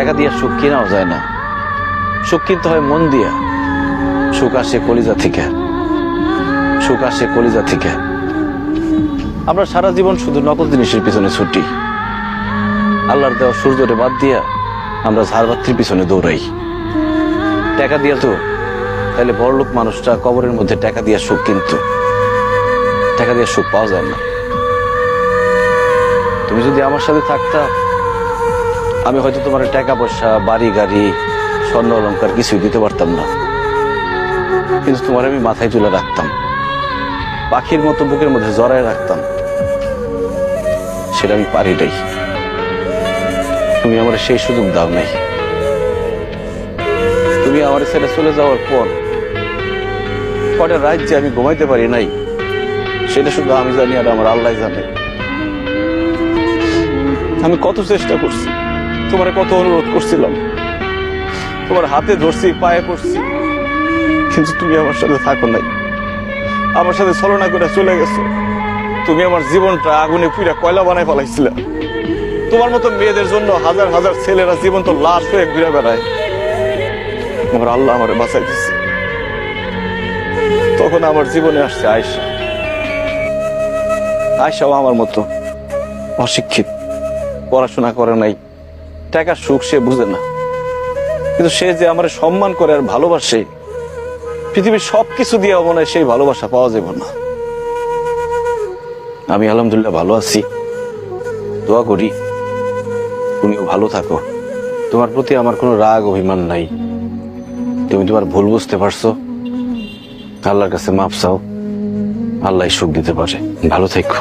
টাকা দিয়ে সুখ কেনাও যায় না, সুখ কিনতে হয় মন দিয়া। সুখ আসে কলিজা থেকে, সুখ আসে কলিজা থেকে। আমরা সারা জীবন শুধু নকল জিনিসের পিছনে ছুটি, আল্লাহর দেওয়া সূর্যরে বাদ দিয়া আমরা ঝাড়বাতির পিছনে দৌড়াই। টাকা দিয়া তো তাহলে বড়লোক মানুষটা কবরের মধ্যে টাকা দিয়া সুখ কিনতো, টাকা দিয়ে সুখ পাওয়া যায় না। তুমি যদি আমার সাথে থাকতা, আমি হয়তো তোমার টাকা পয়সা, বাড়ি গাড়ি, স্বর্ণ অলংকার কিছুই দিতে পারতাম না, কিন্তু তোমার আমি মাথায় তুলে রাখতাম, পাখির মতো বুকের মধ্যে জড়ায় রাখতাম। সেটা আমি পারি নাই, তুমি আমার সেই সুযোগ দাও নাই। তুমি আমার ছেড়ে চলে যাওয়ার পর কটা রাত যে আমি ঘুমাইতে পারি নাই, সেটা শুধু আমি জানি আর আমার আল্লাহ জানে। আমি কত চেষ্টা করছি, তোমার কত অনুরোধ করছিলাম, তোমার হাতে ধরছি, পায়ে পড়ছি, কিন্তু তুমি আমার সাথে থাকো নাই, আমার সাথে ছলনা করে চলে গেছো। তুমি আমার জীবনটা আগুনে পুরা কয়লা বানায় ফেলাইছিলা। তোমার মতো মেয়েদের জন্য হাজার হাজার ছেলেরা জীবন তো লাশ হয়ে ঘুরে বেড়ায়। আমার আল্লাহ আমারে বাঁচাই দিচ্ছে। তখন আমার জীবনে আসছে আয়েশা। আয়েশাও আমার মতো অশিক্ষিত, পড়াশোনা করে নাই, টাকার সুখ সে বুঝে না, কিন্তু সে যে আমার সম্মান করে আর ভালোবাসে, পৃথিবীর সবকিছু দিয়ে মনে হয় সেই ভালোবাসা পাওয়া যাবে না। আমি আলহামদুলিল্লাহ ভালো আছি, দোয়া করি তুমিও ভালো থাকো। তোমার প্রতি আমার কোনো রাগ অভিমান নাই, তুমি তোমার ভুল বুঝতে পারছো, আল্লাহর কাছে মাফ চাও, আল্লাহ সুখ দিতে পারে। ভালো থেকো।